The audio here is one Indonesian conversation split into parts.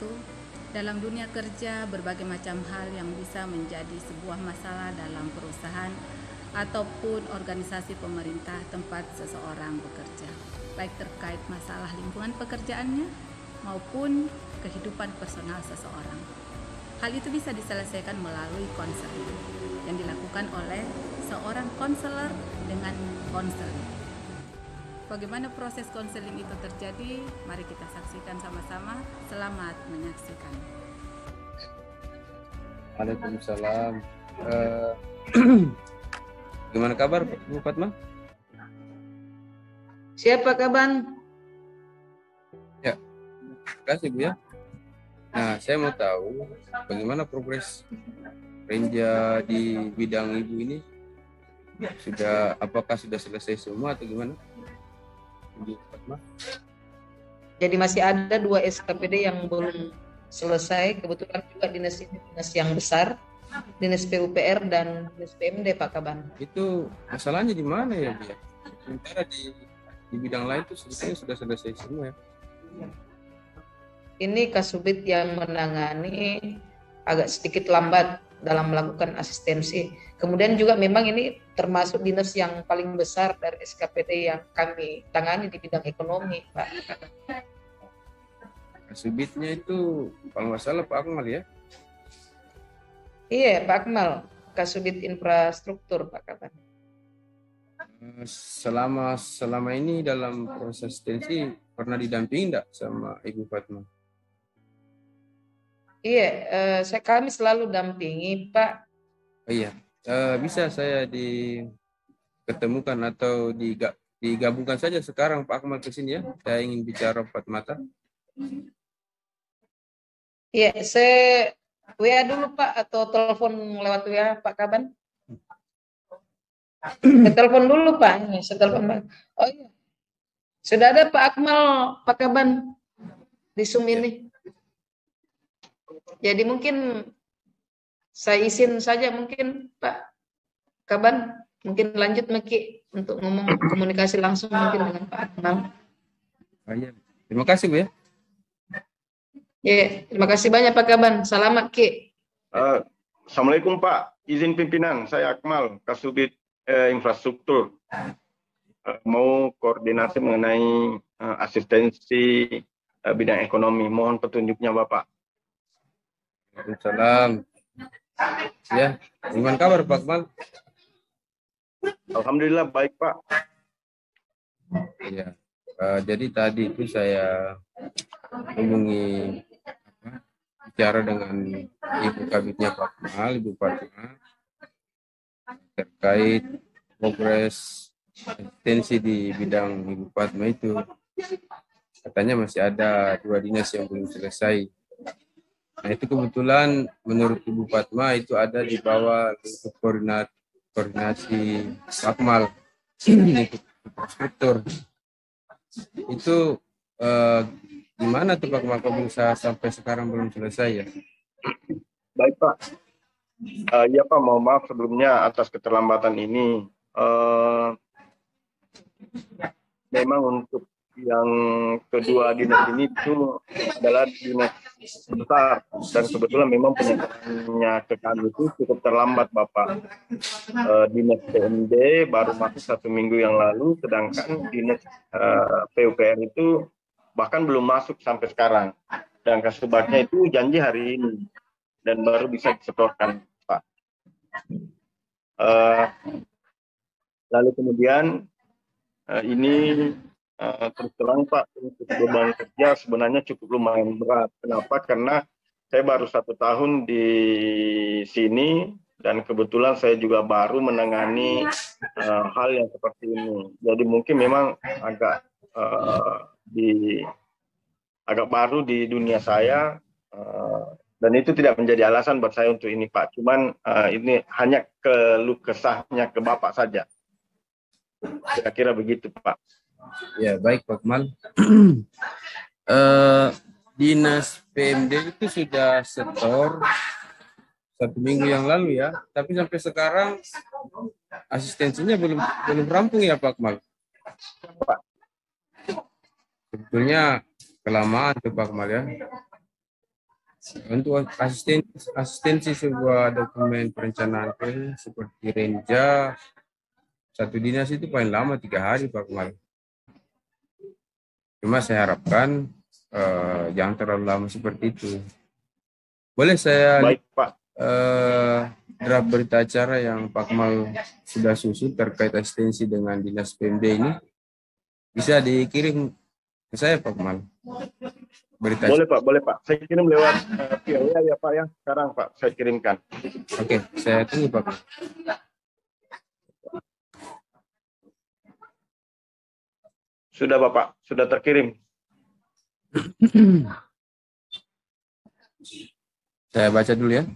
itu, dalam dunia kerja berbagai macam hal yang bisa menjadi sebuah masalah dalam perusahaan ataupun organisasi pemerintah tempat seseorang bekerja, baik terkait masalah lingkungan pekerjaannya maupun kehidupan personal seseorang. Hal itu bisa diselesaikan melalui konseling yang dilakukan oleh seorang konselor dengan konseling. Bagaimana proses konseling itu terjadi? Mari kita saksikan sama-sama. Selamat menyaksikan. Waalaikumsalam. Gimana kabar Bu Fatma? Siapa kaban? Ya, terima kasih Bu ya. Nah, saya mau tahu bagaimana progres Renja di bidang ibu ini. Apakah sudah selesai semua atau gimana? Bu Fatma? Jadi masih ada 2 SKPD yang belum selesai. Kebetulan juga dinas ini dinas yang besar, dinas PUPR dan dinas PMD Pak Kaban. Itu masalahnya di mana ya Bu ya? Sementara di bidang lain itu sebetulnya sudah selesai semua ya. Ini Kasubit yang menangani agak sedikit lambat dalam melakukan asistensi. Kemudian juga memang ini termasuk dinas yang paling besar dari SKPD yang kami tangani di bidang ekonomi, Pak. Kasubitnya itu kalau nggak salah Pak Akmal ya? Iya, Pak Akmal, Kasubit Infrastruktur, Pak Kaban. Selama ini dalam proses asistensi pernah didampingi enggak sama Ibu Fatma? Iya, kami selalu dampingi, Pak. Oh iya, bisa saya diketemukan atau digabungkan saja sekarang Pak Akmal ke sini ya. Saya ingin bicara empat mata. Iya, saya WA dulu Pak atau telepon lewat WA Pak Kaban? Saya telepon dulu Pak. Saya telepon Pak. Oh iya, sudah ada Pak Akmal Pak Kaban di Zoom ini. Jadi mungkin saya izin saja mungkin Pak Kaban, mungkin lanjut Meki untuk ngomong komunikasi langsung mungkin dengan Pak Akmal. Oh, iya. Terima kasih Bu ya. Ya, terima kasih banyak Pak Kaban. Selamat Ki. Assalamualaikum Pak. Izin pimpinan, saya Akmal, Kasubit Infrastruktur. Mau koordinasi mengenai asistensi bidang ekonomi. Mohon petunjuknya Bapak. Waalaikumsalam. Ya, gimana kabar Pak Akmal? Alhamdulillah baik Pak. Iya. Jadi tadi itu saya hubungi bicara dengan Ibu Kabitnya Pak Akmal, Ibu Fatma, terkait progres asistensi di bidang Ibu Fatma itu. Katanya masih ada 2 dinas yang belum selesai. Nah itu kebetulan menurut Ibu Fatma itu ada di bawah lingkup koordinasi Pak Akmal, lingkup infrastruktur. Itu gimana tuh Pak Akmal kok bisa sampai sekarang belum selesai ya? Baik Pak. Ya Pak, mohon maaf sebelumnya atas keterlambatan ini. Memang untuk yang kedua dinas ini itu adalah dinas besar dan kebetulan memang penyebarannya ke kami itu cukup terlambat Bapak. Dinas PMD baru masuk 1 minggu yang lalu, sedangkan dinas PUPR itu bahkan belum masuk sampai sekarang. Dan Kasubagnya itu janji hari ini dan baru bisa disetorkan Pak. Lalu kemudian ini terus terang Pak, untuk beban kerja sebenarnya cukup lumayan berat. Kenapa? Karena saya baru 1 tahun di sini dan kebetulan saya juga baru menangani hal yang seperti ini. Jadi mungkin memang agak baru di dunia saya dan itu tidak menjadi alasan buat saya untuk ini Pak. Cuman ini hanya keluh kesahnya ke Bapak saja. Kira-kira begitu Pak. Ya baik Pak Akmal. Dinas PMD itu sudah setor 1 minggu yang lalu ya, tapi sampai sekarang asistensinya belum rampung ya Pak Akmal. Sebetulnya kelamaan tuh Pak Akmal ya. Untuk asistensi sebuah dokumen perencanaan seperti Renja, satu dinas itu paling lama 3 hari Pak Kemal. Cuma saya harapkan jangan terlalu lama seperti itu. Boleh saya Baik Pak. draft berita acara yang Pak Kemal sudah susun terkait asistensi dengan dinas PMD ini, bisa dikirim ke saya Pak Kemal. Berita Boleh Pak, boleh Pak. Saya kirim lewat via WA ya Pak ya. Sekarang Pak, saya kirimkan. Oke, saya tunggu Pak. Sudah Bapak, sudah terkirim. Saya baca dulu ya.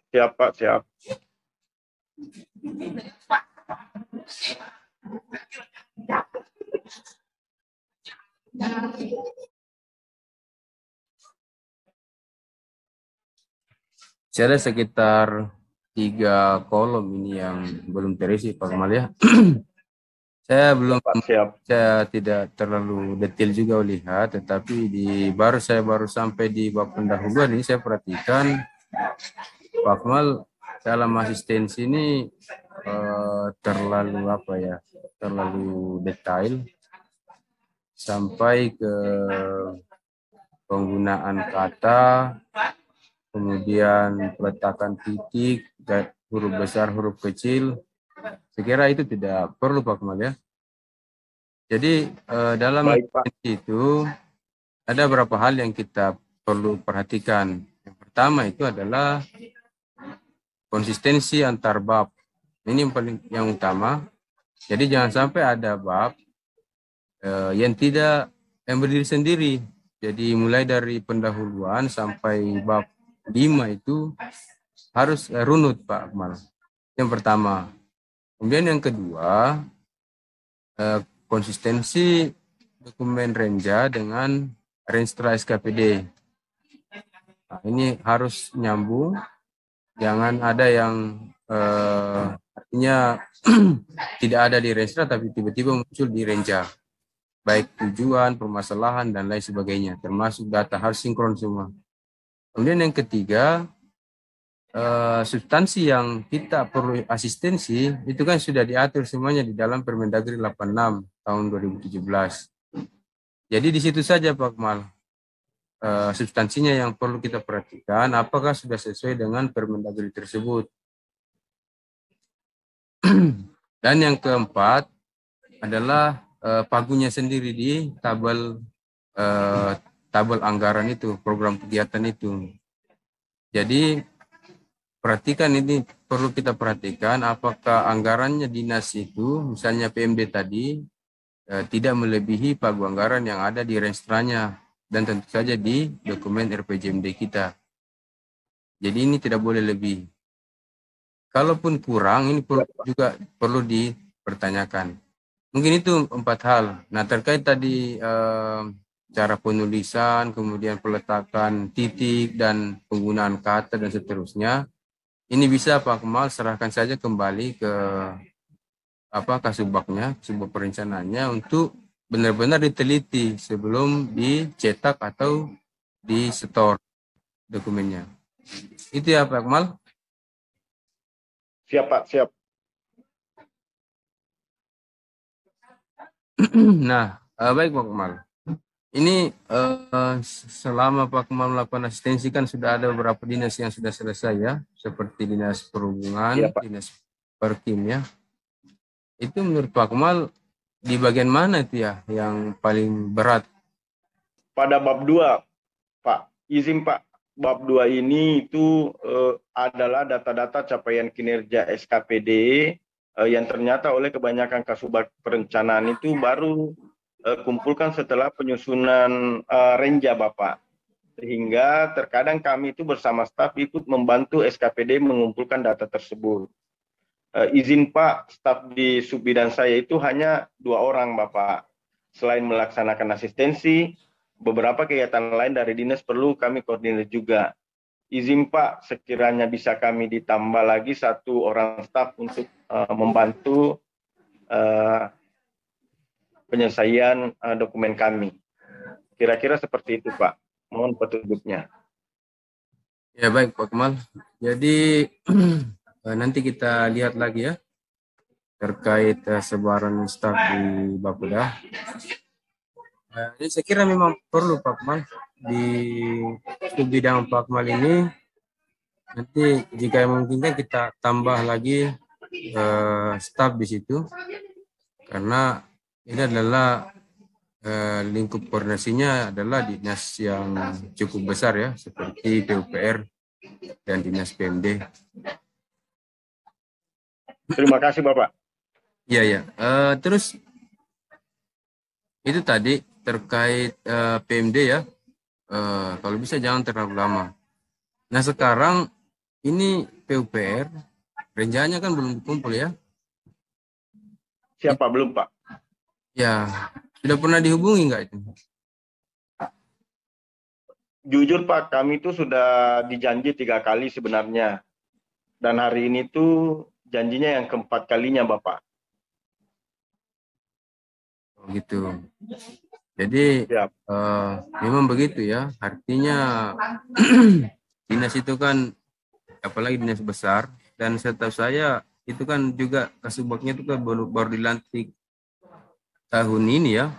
Siap Pak, siap. Saya ada sekitar 3 kolom ini yang belum terisi Pak Kemal ya. Saya tidak terlalu detail juga lihat, tetapi saya baru sampai di bab pendahuluan ini saya perhatikan Pak Kemal dalam asistensi ini terlalu detail sampai ke penggunaan kata, kemudian peletakan titik, huruf besar, huruf kecil. Saya kira itu tidak perlu Pak Kemal ya. Jadi dalam itu ada beberapa hal yang kita perlu perhatikan. Yang pertama itu adalah konsistensi antar bab. Ini yang utama. Jadi jangan sampai ada bab yang berdiri sendiri. Jadi mulai dari pendahuluan sampai bab 5 itu harus runut Pak Kemal. Yang pertama. Kemudian yang kedua, konsistensi dokumen Renja dengan Renstra SKPD. Nah, ini harus nyambung, jangan ada yang artinya tidak ada di Renstra tapi tiba-tiba muncul di Renja. Baik tujuan, permasalahan, dan lain sebagainya, termasuk data harus sinkron semua. Kemudian yang ketiga, substansi yang kita perlu asistensi itu kan sudah diatur semuanya di dalam Permendagri 86 tahun 2017. Jadi di situ saja Pak Kemal substansinya yang perlu kita perhatikan apakah sudah sesuai dengan Permendagri tersebut. Dan yang keempat adalah pagunya sendiri di tabel anggaran itu, program kegiatan itu. Jadi perhatikan, ini perlu kita perhatikan apakah anggarannya dinas itu, misalnya PMD tadi, tidak melebihi pagu anggaran yang ada di renstranya dan tentu saja di dokumen RPJMD kita. Jadi ini tidak boleh lebih. Kalaupun kurang, ini juga perlu dipertanyakan. Mungkin itu 4 hal. Nah, terkait tadi cara penulisan, kemudian peletakan titik dan penggunaan kata dan seterusnya, ini bisa Pak Kemal serahkan saja kembali ke Kasubagnya, Kasubag perencanaannya untuk benar-benar diteliti sebelum dicetak atau di store dokumennya. Itu ya Pak Kemal. Siap Pak, siap. Nah, baik Pak Kemal. Ini selama Pak Kemal melakukan asistensi kan sudah ada beberapa dinas yang sudah selesai ya, seperti Dinas Perhubungan, Dinas Perkim ya. Itu menurut Pak Kemal di bagian mana itu ya yang paling berat? Pada bab 2, Pak. Izin Pak, bab 2 ini itu adalah data-data capaian kinerja SKPD yang ternyata oleh kebanyakan Kasubag perencanaan itu baru kumpulkan setelah penyusunan Renja Bapak. Sehingga terkadang kami itu bersama staf ikut membantu SKPD mengumpulkan data tersebut. Izin Pak, staf di subbidang saya itu hanya 2 orang Bapak. Selain melaksanakan asistensi, beberapa kegiatan lain dari dinas perlu kami koordinir juga. Izin Pak, sekiranya bisa kami ditambah lagi 1 orang staf untuk membantu penyelesaian dokumen kami. Kira-kira seperti itu Pak. Mohon petunjuknya. Ya baik Pak Kemal. Jadi nanti kita lihat lagi ya terkait sebaran staf di Bapeda. Ini saya kira memang perlu Pak Kemal di bidang Pak Kemal ini. Nanti jika memungkinkan kita tambah lagi staf di situ, karena ini adalah lingkup koordinasinya adalah dinas yang cukup besar ya, seperti PUPR dan dinas PMD. Terima kasih Bapak. Iya ya. Terus itu tadi terkait PMD ya. Kalau bisa jangan terlalu lama. Nah sekarang ini PUPR rencananya kan belum dikumpul ya. Siapa belum Pak? Ya, sudah pernah dihubungi nggak itu? Jujur Pak, kami itu sudah dijanji 3 kali sebenarnya. Dan hari ini tuh janjinya yang keempat kalinya Bapak. Oh, gitu. Jadi Siap. memang begitu ya. Artinya dinas itu kan apalagi dinas besar, dan setahu saya itu kan juga Kasubagnya itu kan baru dilantik tahun ini ya.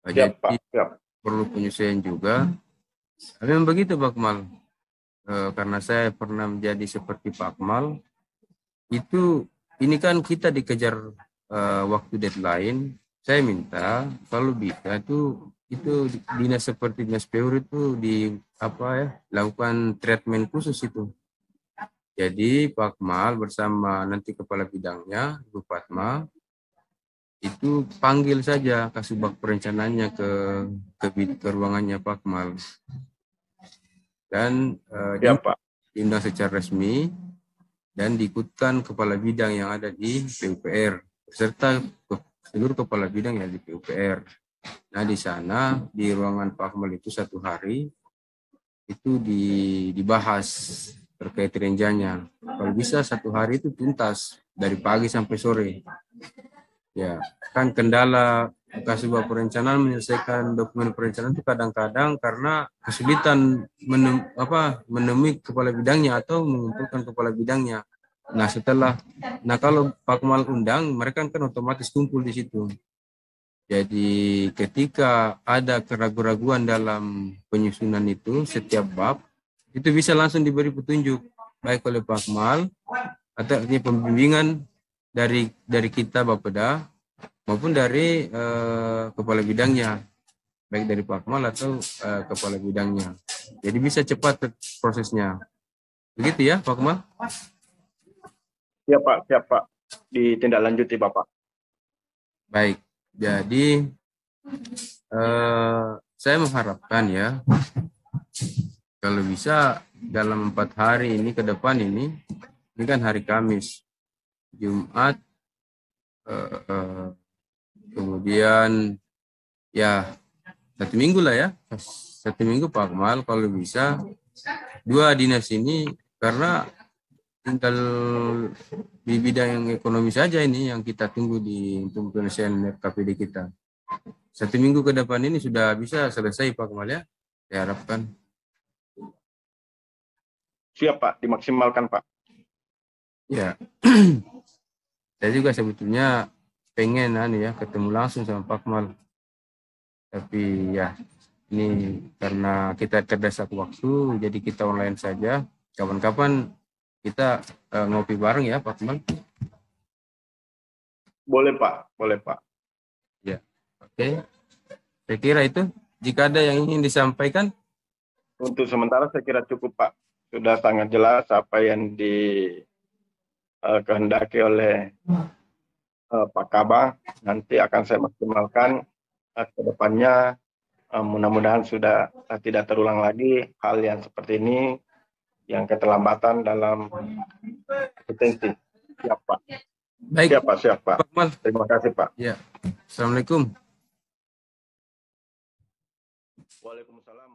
Siap Jadi Pak, siap. perlu penyesuaian juga. Memang begitu Pak Kemal. Karena saya pernah menjadi seperti Pak Kemal, itu ini kan kita dikejar waktu deadline. Saya minta kalau bisa itu dinas seperti dinas PUR itu lakukan treatment khusus itu. Jadi Pak Kemal bersama nanti kepala bidangnya Bu Fatma itu panggil saja Kasubag perencanaannya ke ruangannya Pak Kemal, dan Siap Pak. diundang secara resmi dan diikutkan kepala bidang yang ada di PUPR serta seluruh kepala bidang yang di PUPR. Nah di sana di ruangan Pak Kemal itu 1 hari itu dibahas terkait rencananya. Kalau bisa 1 hari itu tuntas dari pagi sampai sore. Ya, kan kendala Kasubag perencanaan menyelesaikan dokumen perencanaan itu kadang-kadang karena kesulitan menemui kepala bidangnya atau mengumpulkan kepala bidangnya. Nah kalau Pak Kemal undang, mereka kan otomatis kumpul di situ. Jadi ketika ada keraguan-raguan dalam penyusunan itu setiap bab, itu bisa langsung diberi petunjuk baik oleh Pak Kemal atau artinya pembimbingan dari kita Bapeda maupun dari kepala bidangnya, baik dari Pak Kemal atau kepala bidangnya. Jadi bisa cepat prosesnya. Begitu ya Pak Kemal? Siap Pak. Ditindaklanjuti Bapak. Baik, jadi saya mengharapkan ya, kalau bisa dalam 4 hari ini ke depan ini kan hari Kamis, Jumat, kemudian ya 1 minggu lah ya, 1 minggu Pak Kemal kalau bisa 2 dinas ini, karena tinggal di bidang yang ekonomi saja ini yang kita tunggu untuk penyelesaian KPD kita. 1 minggu ke depan ini sudah bisa selesai Pak Kemal ya, saya harapkan. Siap Pak, dimaksimalkan Pak. Ya, saya juga sebetulnya pengen ketemu langsung sama Pak Kemal. Tapi ya ini karena kita terdesak waktu, jadi kita online saja. Kapan-kapan kita ngopi bareng ya Pak Kemal. Boleh Pak. Ya, oke. Saya kira itu. Jika ada yang ingin disampaikan. Untuk sementara saya kira cukup Pak. Sudah sangat jelas apa yang dikehendaki oleh Pak Kabang. Nanti akan saya maksimalkan ke depannya. Mudah-mudahan sudah tidak terulang lagi hal yang seperti ini, yang keterlambatan dalam potensi. Siap Pak. Baik. Siap Pak. Pak Kemal. Terima kasih Pak. Ya. Assalamualaikum. Waalaikumsalam.